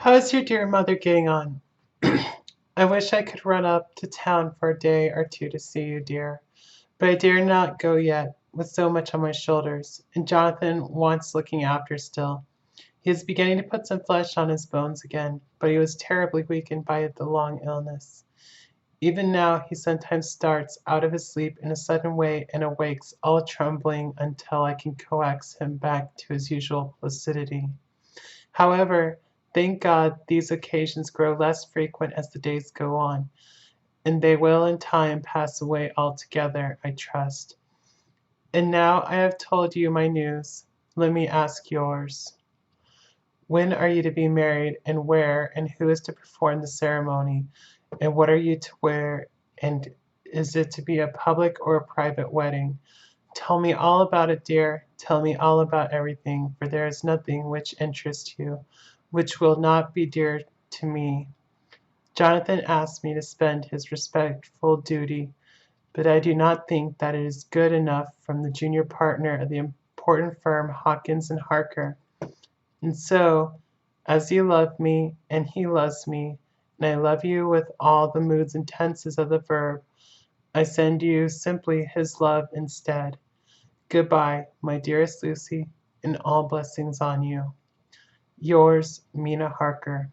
How's your dear mother getting on? I wish I could run up to town for a day or two to see you, dear, but I dare not go yet, with so much on my shoulders, and Jonathan wants looking after still. He is beginning to put some flesh on his bones again, but he was terribly weakened by the long illness. Even now he sometimes starts out of his sleep in a sudden way and awakes all trembling until I can coax him back to his usual placidity. However, thank God these occasions grow less frequent as the days go on, and they will in time pass away altogether, I trust. And now I have told you my news, let me ask yours. When are you to be married, and where, and who is to perform the ceremony, and what are you to wear, and is it to be a public or a private wedding? Tell me all about it, dear. Tell me all about everything, for there is nothing which interests you, which will not be dear to me. Jonathan asked me to spend his respectful duty, but I do not think that it is good enough from the junior partner of the important firm Hawkins and Harker. And so, as you love me, and he loves me, and I love you with all the moods and tenses of the verb, I send you simply his love instead. Goodbye, my dearest Lucy, and all blessings on you. Yours, Mina Harker.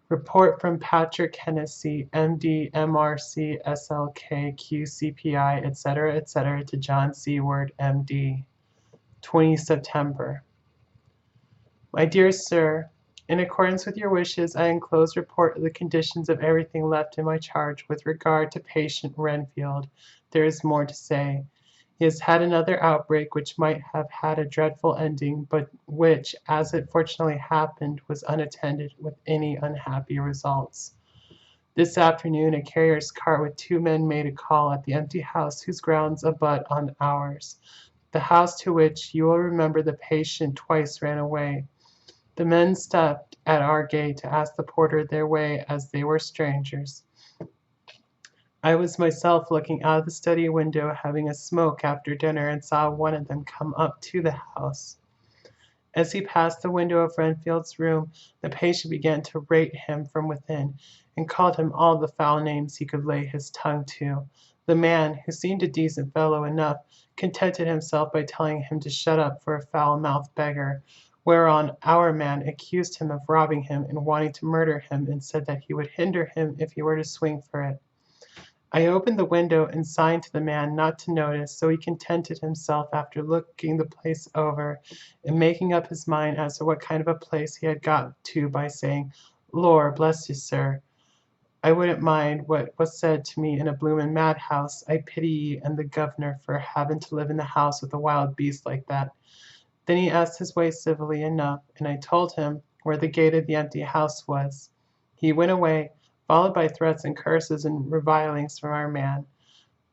Report from Patrick Hennessy, M.D., M.R.C., S.L.K., Q.C.P.I., etc., to John Seward, M.D. 20 September. My dear Sir, in accordance with your wishes, I enclose report of the conditions of everything left in my charge with regard to patient Renfield. There is more to say. He has had another outbreak which might have had a dreadful ending, but which, as it fortunately happened, was unattended with any unhappy results. This afternoon a carrier's cart with 2 men made a call at the empty house whose grounds abut on ours, the house to which, you will remember, the patient twice ran away. The men stopped at our gate to ask the porter their way, as they were strangers. I was myself looking out of the study window, having a smoke after dinner, and saw one of them come up to the house. As he passed the window of Renfield's room, the patient began to rate him from within, and called him all the foul names he could lay his tongue to. The man, who seemed a decent fellow enough, contented himself by telling him to shut up for a foul-mouthed beggar, whereon our man accused him of robbing him and wanting to murder him, and said that he would hinder him if he were to swing for it. I opened the window and signed to the man not to notice, so he contented himself, after looking the place over and making up his mind as to what kind of a place he had got to, by saying, "Lor, bless you, sir, I wouldn't mind what was said to me in a bloomin' madhouse. I pity ye and the governor for having to live in the house with a wild beast like that." Then he asked his way civilly enough, and I told him where the gate of the empty house was. He went away, followed by threats and curses and revilings from our man.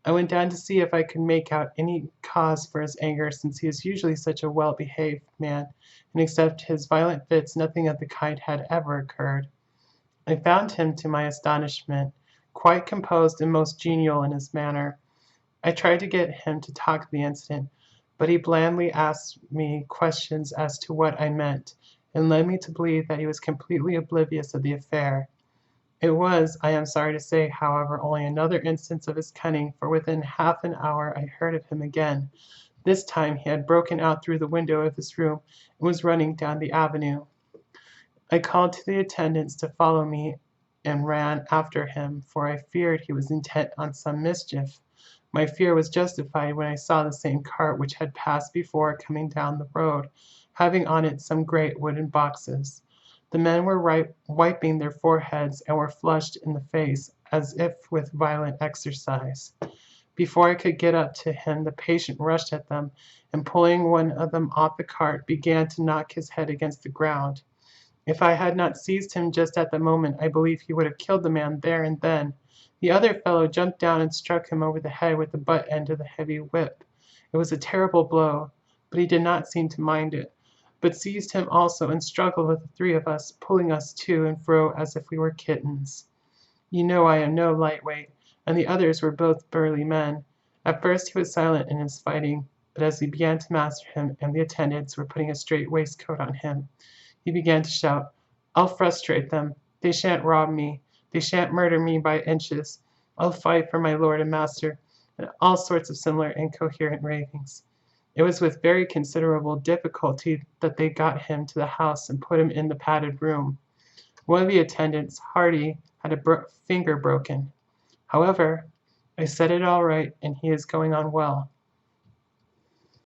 I went down to see if I could make out any cause for his anger, since he is usually such a well-behaved man, and except his violent fits nothing of the kind had ever occurred. I found him, to my astonishment, quite composed and most genial in his manner. I tried to get him to talk of the incident, but he blandly asked me questions as to what I meant, and led me to believe that he was completely oblivious of the affair. It was, I am sorry to say, however, only another instance of his cunning, for within half an hour I heard of him again. This time he had broken out through the window of his room and was running down the avenue. I called to the attendants to follow me and ran after him, for I feared he was intent on some mischief. My fear was justified when I saw the same cart which had passed before coming down the road, having on it some great wooden boxes. The men were wiping their foreheads and were flushed in the face, as if with violent exercise. Before I could get up to him, the patient rushed at them, and pulling one of them off the cart, began to knock his head against the ground. If I had not seized him just at the moment, I believe he would have killed the man there and then. The other fellow jumped down and struck him over the head with the butt end of the heavy whip. It was a terrible blow, but he did not seem to mind it, but seized him also and struggled with the 3 of us, pulling us to and fro as if we were kittens. You know I am no lightweight, and the others were both burly men. At first he was silent in his fighting, but as we began to master him, and the attendants were putting a straight waistcoat on him, He began to shout, "I'll frustrate them. They shan't rob me. They shan't murder me by inches. I'll fight for my lord and master," and all sorts of similar incoherent ravings. It was with very considerable difficulty that they got him to the house and put him in the padded room. One of the attendants, Hardy, had a finger broken. However, I set it all right, and he is going on well.